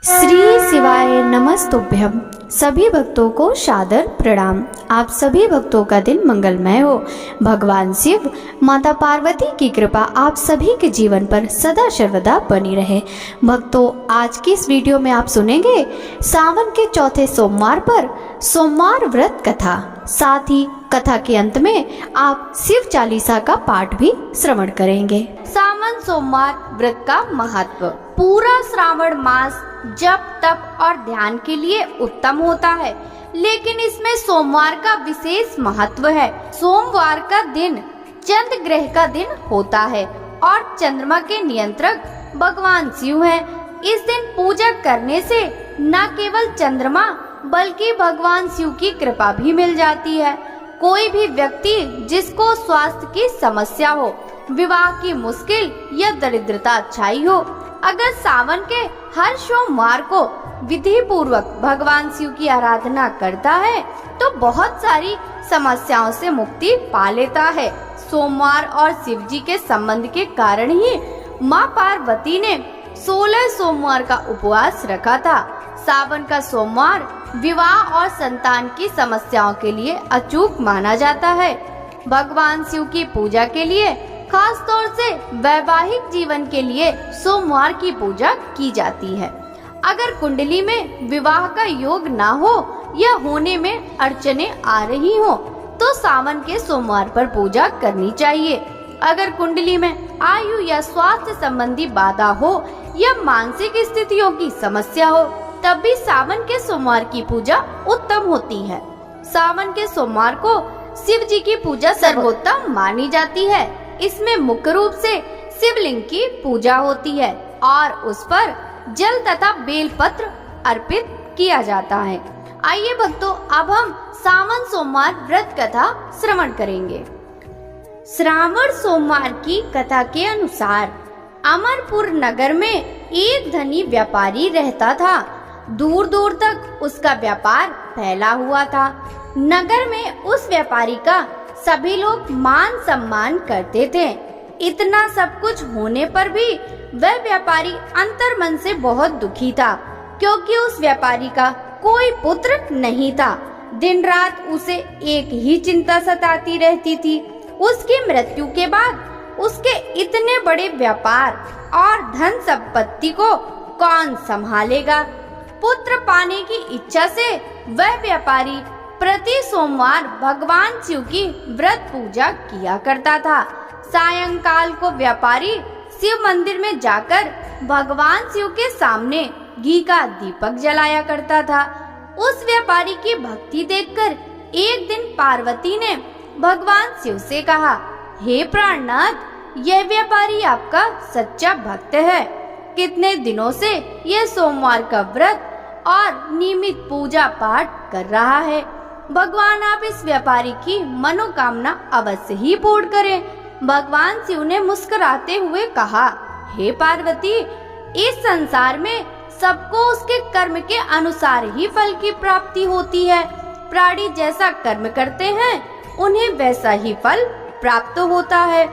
श्री शिवाय नमस्तुभ्यम। सभी भक्तों को सादर प्रणाम। आप सभी भक्तों का दिन मंगलमय हो। भगवान शिव, माता पार्वती की कृपा आप सभी के जीवन पर सदा सर्वदा बनी रहे। भक्तों, आज की इस वीडियो में आप सुनेंगे सावन के चौथे सोमवार पर सोमवार व्रत कथा। साथ ही कथा के अंत में आप शिव चालीसा का पाठ भी श्रवण करेंगे। सावन सोमवार व्रत का महत्व। पूरा श्रावण मास जप तप और ध्यान के लिए उत्तम होता है, लेकिन इसमें सोमवार का विशेष महत्व है। सोमवार का दिन चंद्र ग्रह का दिन होता है और चंद्रमा के नियंत्रक भगवान शिव हैं। इस दिन पूजा करने से न केवल चंद्रमा बल्कि भगवान शिव की कृपा भी मिल जाती है। कोई भी व्यक्ति जिसको स्वास्थ्य की समस्या हो, विवाह की मुश्किल या दरिद्रता छाई हो, अगर सावन के हर सोमवार को विधि पूर्वक भगवान शिव की आराधना करता है तो बहुत सारी समस्याओं से मुक्ति पा लेता है। सोमवार और शिव जी के संबंध के कारण ही माँ पार्वती ने 16 सोमवार का उपवास रखा था। सावन का सोमवार विवाह और संतान की समस्याओं के लिए अचूक माना जाता है। भगवान शिव की पूजा के लिए खास तौर से वैवाहिक जीवन के लिए सोमवार की पूजा की जाती है। अगर कुंडली में विवाह का योग ना हो या होने में अड़चने आ रही हो तो सावन के सोमवार पर पूजा करनी चाहिए। अगर कुंडली में आयु या स्वास्थ्य संबंधी बाधा हो या मानसिक स्थितियों की समस्या हो तब भी सावन के सोमवार की पूजा उत्तम होती है। सावन के सोमवार को शिव जी की पूजा सर्वोत्तम मानी जाती है। इसमें मुख्य रूप से शिवलिंग की पूजा होती है और उस पर जल तथा बेलपत्र अर्पित किया जाता है। आइए भक्तों, अब हम सावन सोमवार व्रत कथा श्रवण करेंगे। श्रावण सोमवार की कथा के अनुसार अमरपुर नगर में एक धनी व्यापारी रहता था। दूर दूर तक उसका व्यापार फैला हुआ था। नगर में उस व्यापारी का सभी लोग मान सम्मान करते थे। इतना सब कुछ होने पर भी वह व्यापारी अंतर्मन से बहुत दुखी था, क्योंकि उस व्यापारी का कोई पुत्र नहीं था। दिन रात उसे एक ही चिंता सताती रहती थी, उसकी मृत्यु के बाद उसके इतने बड़े व्यापार और धन संपत्ति को कौन संभालेगा। पुत्र पाने की इच्छा से वह व्यापारी प्रति सोमवार भगवान शिव की व्रत पूजा किया करता था। सायंकाल को व्यापारी शिव मंदिर में जाकर भगवान शिव के सामने घी का दीपक जलाया करता था। उस व्यापारी की भक्ति देखकर एक दिन पार्वती ने भगवान शिव से कहा, हे प्राणनाथ, यह व्यापारी आपका सच्चा भक्त है। कितने दिनों से यह सोमवार का व्रत और नियमित पूजा पाठ कर रहा है। भगवान आप इस व्यापारी की मनोकामना अवश्य ही पूर्ण करें। भगवान शिव ने मुस्कुराते हुए कहा, हे पार्वती, इस संसार में सबको उसके कर्म के अनुसार ही फल की प्राप्ति होती है। प्राणी जैसा कर्म करते हैं उन्हें वैसा ही फल प्राप्त होता है।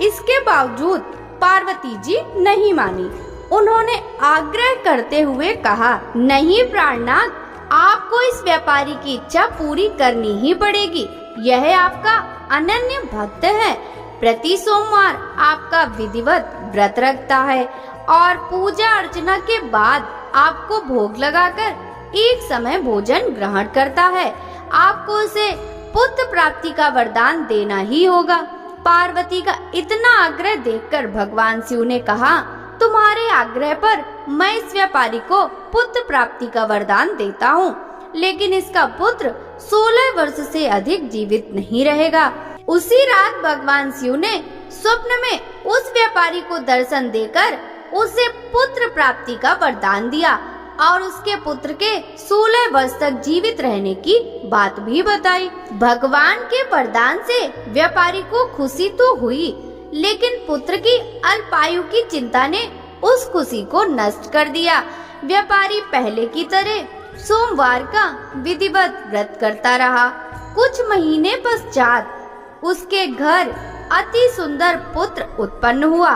इसके बावजूद पार्वती जी नहीं मानी। उन्होंने आग्रह करते हुए कहा, नहीं प्राणनाथ, आपको इस व्यापारी की इच्छा पूरी करनी ही पड़ेगी। यह आपका अनन्य भक्त है। प्रति सोमवार आपका विधिवत व्रत रखता है और पूजा अर्चना के बाद आपको भोग लगाकर एक समय भोजन ग्रहण करता है। आपको उसे पुत्र प्राप्ति का वरदान देना ही होगा। पार्वती का इतना आग्रह देखकर भगवान शिव ने कहा, तुम्हारे आग्रह पर मैं इस व्यापारी को पुत्र प्राप्ति का वरदान देता हूँ, लेकिन इसका पुत्र 16 वर्ष से अधिक जीवित नहीं रहेगा। उसी रात भगवान शिव ने स्वप्न में उस व्यापारी को दर्शन देकर उसे पुत्र प्राप्ति का वरदान दिया और उसके पुत्र के 16 वर्ष तक जीवित रहने की बात भी बताई। भगवान के वरदान से व्यापारी को खुशी तो हुई, लेकिन पुत्र की अल्पायु की चिंता ने उस खुशी को नष्ट कर दिया। व्यापारी पहले की तरह सोमवार का विधिवत व्रत करता रहा। कुछ महीने पश्चात उसके घर अति सुंदर पुत्र उत्पन्न हुआ।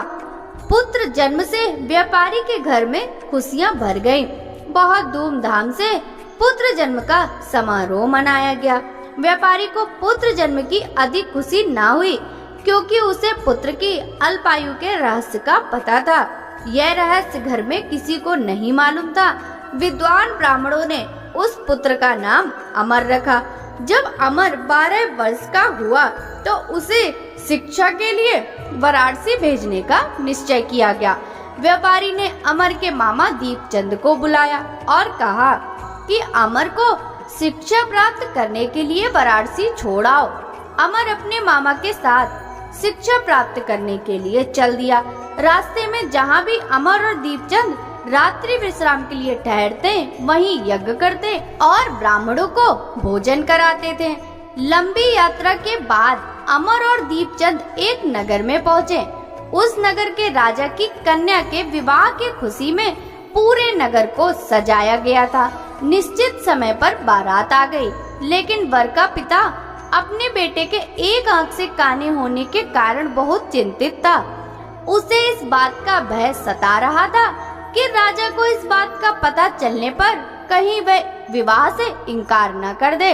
पुत्र जन्म से व्यापारी के घर में खुशियां भर गईं। बहुत धूमधाम से पुत्र जन्म का समारोह मनाया गया। व्यापारी को पुत्र जन्म की अधिक खुशी ना हुई, क्योंकि उसे पुत्र की अल्पायु के रहस्य का पता था। यह रहस्य घर में किसी को नहीं मालूम था। विद्वान ब्राह्मणों ने उस पुत्र का नाम अमर रखा। जब अमर 12 वर्ष का हुआ तो उसे शिक्षा के लिए वाराणसी भेजने का निश्चय किया गया। व्यापारी ने अमर के मामा दीपचंद को बुलाया और कहा कि अमर को शिक्षा प्राप्त करने के लिए वाराणसी छोड़ आओ। अमर अपने मामा के साथ शिक्षा प्राप्त करने के लिए चल दिया। रास्ते में जहाँ भी अमर और दीपचंद रात्रि विश्राम के लिए ठहरते, वहीं यज्ञ करते और ब्राह्मणों को भोजन कराते थे। लंबी यात्रा के बाद अमर और दीपचंद एक नगर में पहुँचे। उस नगर के राजा की कन्या के विवाह की खुशी में पूरे नगर को सजाया गया था। निश्चित समय पर बारात आ गई, लेकिन वर का पिता अपने बेटे के एक आंख से काने होने के कारण बहुत चिंतित था। उसे इस बात का भय सता रहा था कि राजा को इस बात का पता चलने पर कहीं वह विवाह से इनकार न कर दे,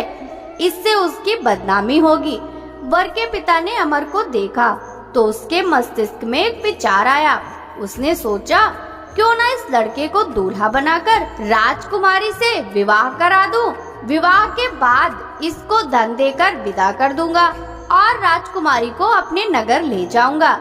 इससे उसकी बदनामी होगी। वर के पिता ने अमर को देखा तो उसके मस्तिष्क में एक विचार आया। उसने सोचा, क्यों न इस लड़के को दूल्हा बनाकर राजकुमारी से विवाह करा दूं। विवाह के बाद इसको धन देकर विदा कर दूंगा और राजकुमारी को अपने नगर ले जाऊंगा।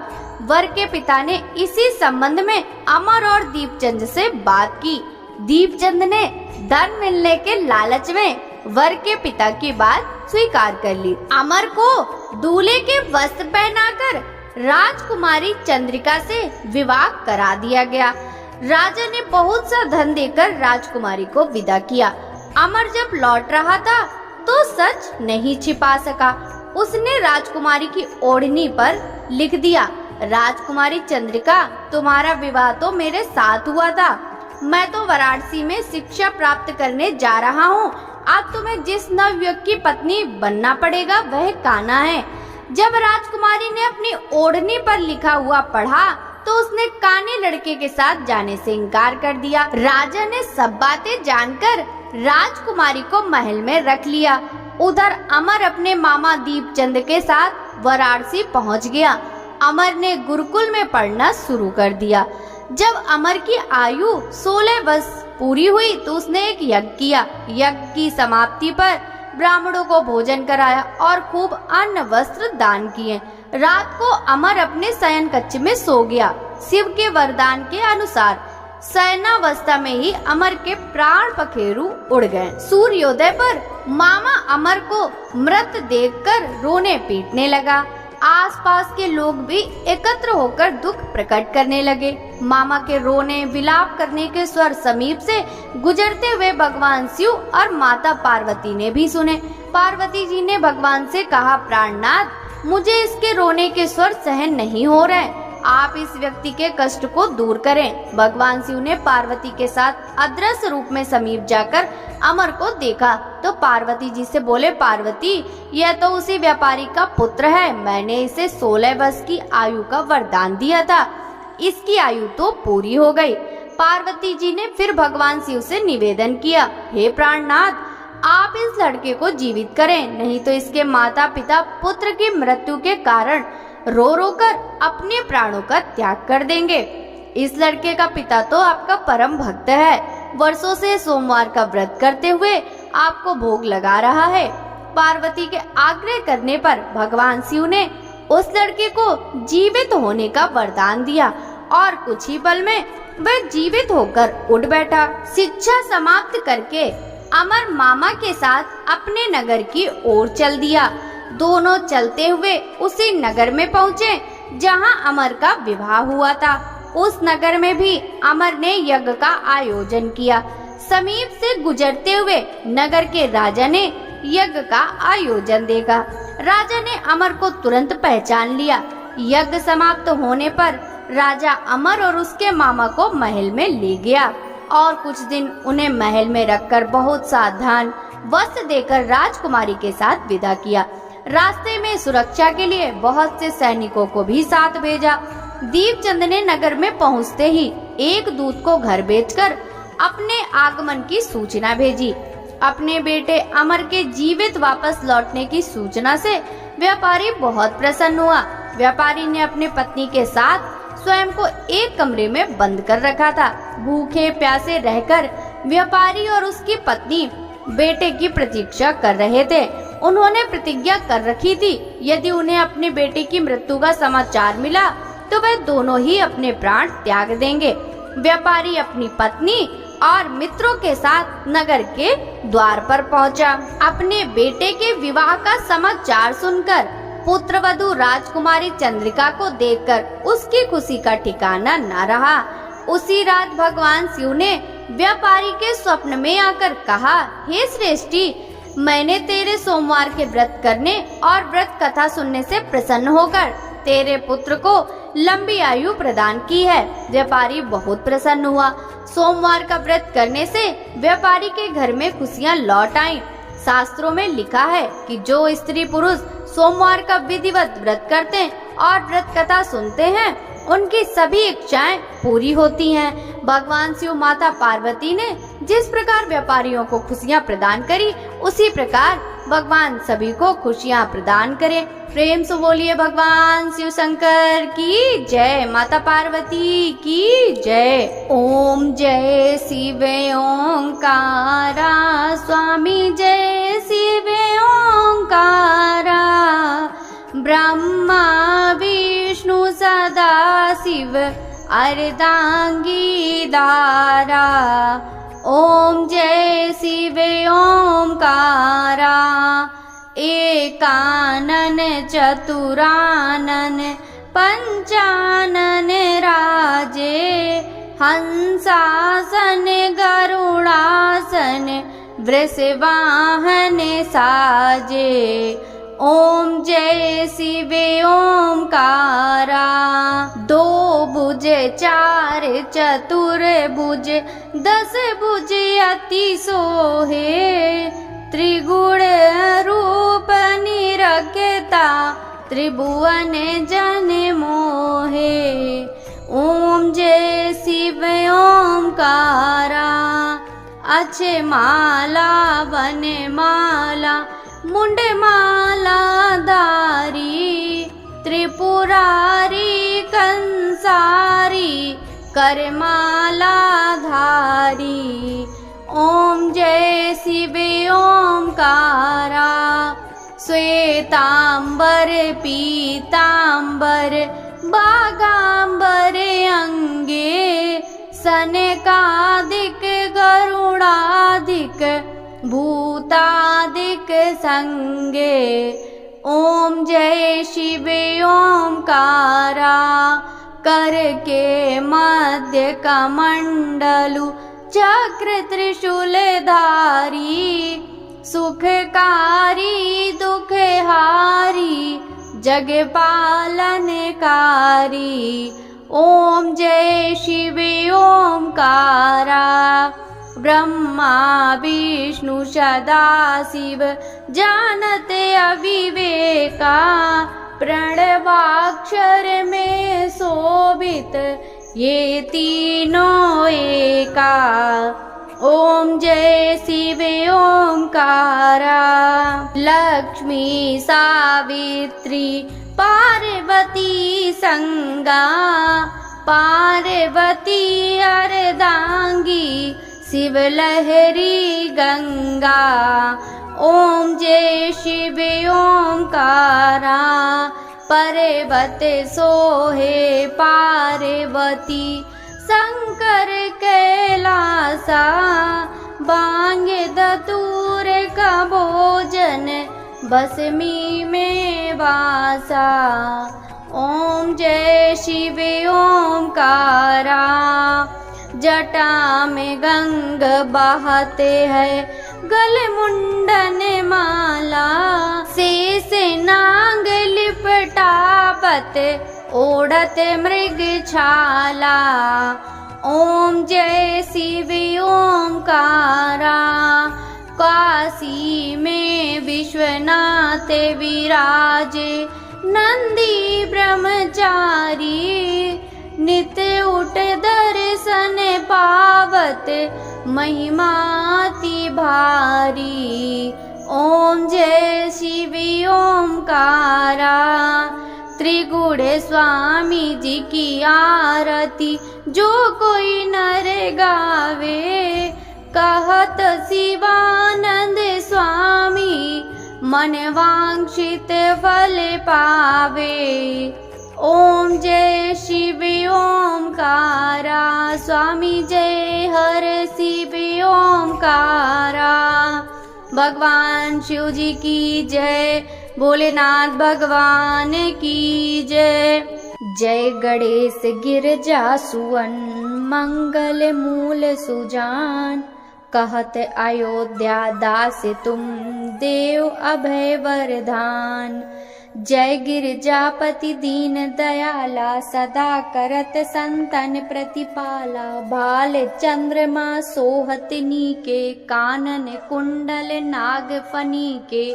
वर के पिता ने इसी संबंध में अमर और दीपचंद से बात की। दीपचंद ने धन मिलने के लालच में वर के पिता की बात स्वीकार कर ली। अमर को दूल्हे के वस्त्र पहनाकर राजकुमारी चंद्रिका से विवाह करा दिया गया। राजा ने बहुत सा धन देकर राजकुमारी को विदा किया। अमर जब लौट रहा था तो सच नहीं छिपा सका। उसने राजकुमारी की ओढ़नी पर लिख दिया, राजकुमारी चंद्रिका, तुम्हारा विवाह तो मेरे साथ हुआ था। मैं तो वाराणसी में शिक्षा प्राप्त करने जा रहा हूँ। अब तुम्हें जिस नवयुवक की पत्नी बनना पड़ेगा वह कान्हा है। जब राजकुमारी ने अपनी ओढ़नी पर लिखा हुआ पढ़ा तो उसने काने लड़के के साथ जाने से इनकार कर दिया। राजा ने सब बातें जानकर राजकुमारी को महल में रख लिया। उधर अमर अपने मामा दीपचंद के साथ वाराणसी पहुंच गया। अमर ने गुरुकुल में पढ़ना शुरू कर दिया। जब अमर की आयु 16 वर्ष पूरी हुई तो उसने एक यज्ञ किया। यज्ञ की समाप्ति पर ब्राह्मणों को भोजन कराया और खूब अन्न वस्त्र दान किए। रात को अमर अपने शयन कक्ष में सो गया। शिव के वरदान के अनुसार शयनावस्था में ही अमर के प्राण पखेरु उड़ गए। सूर्योदय पर मामा अमर को मृत देखकर रोने पीटने लगा। आसपास के लोग भी एकत्र होकर दुख प्रकट करने लगे। मामा के रोने विलाप करने के स्वर समीप से गुजरते हुए भगवान शिव और माता पार्वती ने भी सुने। पार्वती जी ने भगवान से कहा, प्राणनाथ, मुझे इसके रोने के स्वर सहन नहीं हो रहे, आप इस व्यक्ति के कष्ट को दूर करें। भगवान शिव ने पार्वती के साथ अदृश्य रूप में समीप जाकर अमर को देखा तो पार्वती जी से बोले, पार्वती, यह तो उसी व्यापारी का पुत्र है। मैंने इसे 16 वर्ष की आयु का वरदान दिया था, इसकी आयु तो पूरी हो गई। पार्वती जी ने फिर भगवान शिव से निवेदन किया, हे प्राणनाथ, आप इस लड़के को जीवित करें, नहीं तो इसके माता पिता पुत्र की मृत्यु के कारण रो रो कर अपने प्राणों का त्याग कर देंगे। इस लड़के का पिता तो आपका परम भक्त है, वर्षों से सोमवार का व्रत करते हुए आपको भोग लगा रहा है। पार्वती के आग्रह करने पर भगवान शिव ने उस लड़के को जीवित होने का वरदान दिया और कुछ ही पल में वह जीवित होकर उठ बैठा। शिक्षा समाप्त करके अमर मामा के साथ अपने नगर की ओर चल दिया। दोनों चलते हुए उसी नगर में पहुँचे जहाँ अमर का विवाह हुआ था। उस नगर में भी अमर ने यज्ञ का आयोजन किया। समीप से गुजरते हुए नगर के राजा ने यज्ञ का आयोजन देखा। राजा ने अमर को तुरंत पहचान लिया। यज्ञ समाप्त होने पर राजा अमर और उसके मामा को महल में ले गया और कुछ दिन उन्हें महल में रखकर बहुत सा धन वस्त्र देकर राजकुमारी के साथ विदा किया। रास्ते में सुरक्षा के लिए बहुत से सैनिकों को भी साथ भेजा। दीपचंद ने नगर में पहुंचते ही एक दूत को घर भेजकर अपने आगमन की सूचना भेजी। अपने बेटे अमर के जीवित वापस लौटने की सूचना से व्यापारी बहुत प्रसन्न हुआ। व्यापारी ने अपनी पत्नी के साथ स्वयं को एक कमरे में बंद कर रखा था। भूखे प्यासे रहकर व्यापारी और उसकी पत्नी बेटे की प्रतीक्षा कर रहे थे। उन्होंने प्रतिज्ञा कर रखी थी, यदि उन्हें अपने बेटे की मृत्यु का समाचार मिला तो वे दोनों ही अपने प्राण त्याग देंगे। व्यापारी अपनी पत्नी और मित्रों के साथ नगर के द्वार पर पहुंचा। अपने बेटे के विवाह का समाचार सुनकर पुत्रवधू राजकुमारी चंद्रिका को देखकर उसकी खुशी का ठिकाना न रहा। उसी रात भगवान शिव ने व्यापारी के स्वप्न में आकर कहा, हे श्रेष्ठी, मैंने तेरे सोमवार के व्रत करने और व्रत कथा सुनने से प्रसन्न होकर तेरे पुत्र को लंबी आयु प्रदान की है। व्यापारी बहुत प्रसन्न हुआ। सोमवार का व्रत करने से व्यापारी के घर में खुशियां लौट आईं। शास्त्रों में लिखा है कि जो स्त्री पुरुष सोमवार का विधिवत व्रत करते हैं और व्रत कथा सुनते हैं, उनकी सभी इच्छाएं पूरी होती हैं। भगवान शिव माता पार्वती ने जिस प्रकार व्यापारियों को खुशियां प्रदान करी, उसी प्रकार भगवान सभी को खुशियां प्रदान करें। प्रेम से बोलिए भगवान शिव शंकर की जय, माता पार्वती की जय। ओम जय शिव ओंकारा, स्वामी जय शिव ओंकारा, ब्रह्मा विष्णु सदा शिव अर्धांगी दारा। ओम जय शिव ओंकारा, एकानन चतुरानन पंचानन राजे, हंसासन गरुड़ासन वृषवाहन साजे। ओम जय शिव ओंकारा, दो भुज चार चतुर भुज, दस भुज अति सोहे, त्रिगुण रूप निरखता त्रिभुवन जन मोहे। ओम जय शिव ओंकारा, अक्षय माला वन माला मुंड माला धारी, त्रिपुरारी कंसारी करमाला धारी। ओम जय शिव ओंकारा, श्वेतांबर पीतांबर बागांबर अंगे, सनकादिक गरुड़ादिक भूतादिक संगे। ओम जय शिव ओंकारा, कर के मध्य कमंडलु चक्र त्रिशूल धारी, सुखकारी दुखहारी जग पालनकारी। ओम जय शिव ओंकारा, ब्रह्मा विष्णु सदा शिव जानते अविवेका, प्रणवाक्षर में शोभित ये तीनों एका। ओम जय शिव ओंकारा, लक्ष्मी सावित्री पार्वती संगा, पार्वती अर्धांगी शिव लहरी गंगा। ओम जय शिव ओंकारा, पर्वत सोहे पार्वती शंकर कैलासा, बांगे धतूर का भोजन भस्मी में वासा। ओम जय शिव ओंकारा, जटा में गंग बहते हैं गल मुंडन माला, शेष नांग लिपटावत ओढ़त मृग छाला। ओम जय शिव ओंकारा, काशी में विश्वनाथ विराजे नंदी ब्रह्मचारी, नित्य उठ दर्शन पावत महिमाति भारी। ओम जय शिव ओमकारा। त्रिगुण स्वामी जी की आरती जो कोई नर गावे। कहत शिवानंद स्वामी मन वांछित फल पावे। ओम जय शिव ओमकारा। स्वामी जय हर शिव ओमकारा। भगवान शिव जी की जय। भोलेनाथ भगवान की जय। जय गणेश गिरजा सुवन मंगल मूल सुजान। कहत अयोध्या दास तुम देव अभय वरदान। जय गिरजापति दीन दयाला सदा करत संतन प्रतिपाला। भाल चंद्रमा सोहत नीके कानन कुंडल नाग फनी के।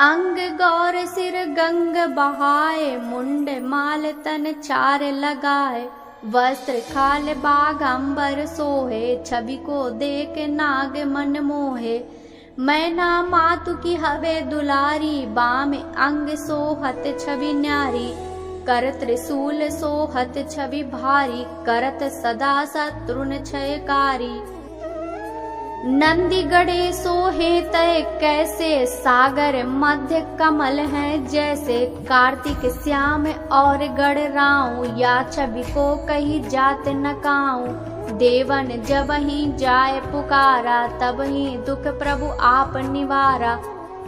अंग गौर सिर गंग बहाए मुंड माल तन चार लगाए। वस्त्र खाल बाघ अंबर सोहे छवि को देख नाग मन मोहे। मैना मातु की हवे दुलारी बाम अंग सोहत छवि न्यारी। कर त्रिशूल सोहत छवि भारी करत सदा शत्रुन क्षयकारी। नंदी गढ़े सोहे तय कैसे सागर मध्य कमल है जैसे। कार्तिक श्याम और गढ़ राऊ या छवि को कही जात नकाऊ। देवन जब ही जाय पुकारा तब ही दुख प्रभु आप निवारा।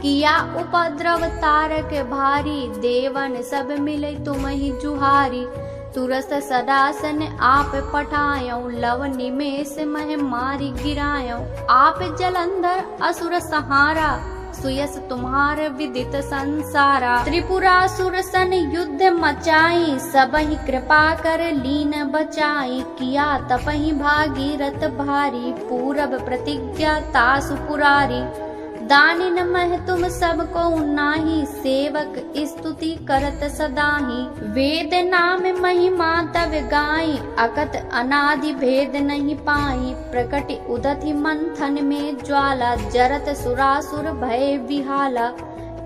किया उपद्रव तारक भारी देवन सब मिले तुम ही जुहारी। तुरस्त सदासन आप पठायो लव निमेष मह मारी गिरायो। आप जलंधर असुर सहारा सुयस तुम्हार विदित संसारा। त्रिपुरासुर सन युद्ध मचाई सबहि कृपा कर लीन बचाई। किया तपहि भागीरथ भारी पूरब प्रतिज्ञा तासु पुरारी। दानिन मह तुम सबको नाही सेवक स्तुति करत सदाही। वेद नाम महिमा तव गाई अकत अनादि भेद नहीं पाई। प्रकट उदति मंथन में ज्वाला जरत सुरासुर भय विहाला।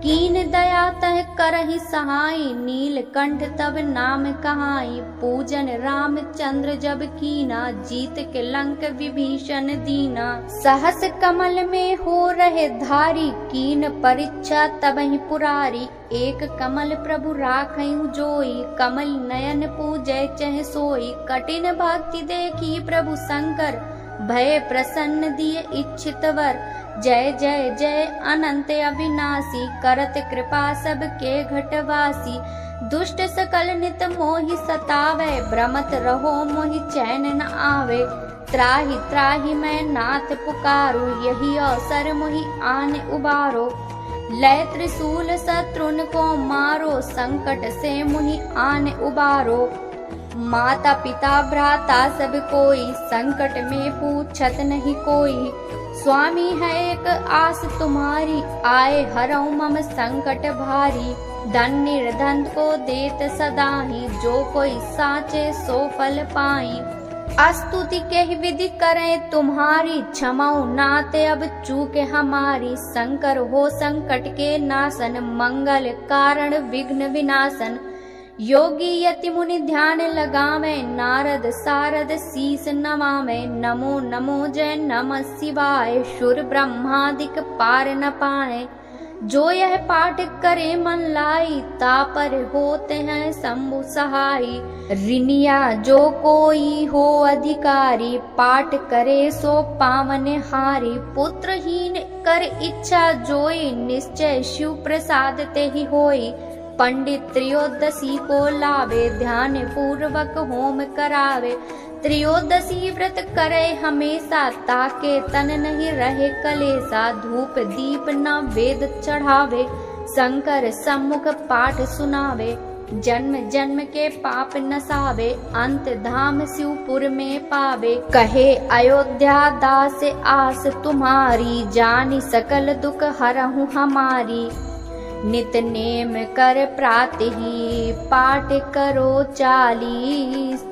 कीन दया तह करहि सहाई नीलकंठ तब नाम कहाई। पूजन रामचंद्र जब कीना जीत के लंक विभीषण दीना। सहस कमल में हो रहे धारी कीन परीक्षा तबहि पुरारी। एक कमल प्रभु राखयु जोई कमल नयन पूजय चह सोई। कठिन भक्ति देखी प्रभु शंकर भय प्रसन्न दिए इच्छित वर। जय जय जय अनंत अविनाशी करत कृपा सबके घटवासी। दुष्ट सकल नित मोहि सतावे भ्रमत रहो मोहि चैन न आवे। त्राहि त्राहि मैं नाथ पुकारू यही अवसर मोहि आन उबारो। लय त्रिशूल शत्रुन को मारो संकट से मोहि आन उबारो। माता पिता भ्राता सब कोई संकट में पूछत नहीं कोई। स्वामी है एक आस तुम्हारी आए हरऊ मम संकट भारी। धन निर्धन को देत सदाही जो कोई साचे सो फल पाई। स्तुति के विधि करें तुम्हारी क्षमाओ नाते अब चूके हमारी। शंकर हो संकट के नाशन मंगल कारण विघ्न विनाशन। योगी यति मुनि ध्यान लगावे नारद सारद शीस नमावे। नमो नमो जय नमः शिवाय सुर ब्रह्मादिक पार न पाए। जो यह पाठ करे मन लाई तापर होते हैं शंभु सहाई। ऋणिया जो कोई हो अधिकारी पाठ करे सो पावन हारी। पुत्रहीन कर इच्छा जोई निश्चय शिव प्रसाद ते ही होई। पंडित त्रयोदशी को लावे ध्यान पूर्वक होम करावे। त्रयोदशी व्रत करे हमेशा ताके तन नहीं रहे कलेसा। धूप दीप न वेद चढ़ावे शंकर सम्मुख पाठ सुनावे। जन्म जन्म के पाप नसावे अंत धाम शिवपुर में पावे। कहे अयोध्या दास आस तुम्हारी जानी सकल दुख हरहु हमारी। नित नेम कर प्रातः पाठ करो 40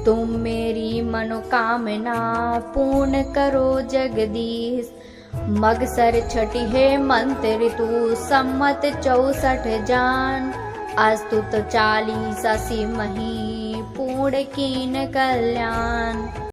तुम मेरी मनोकामना पूर्ण करो जगदीश। मगसर छठी है मंत्र ऋतु सम्मत 64 जान। अस्तुत 40 मही पूर्ण कीन कल्याण।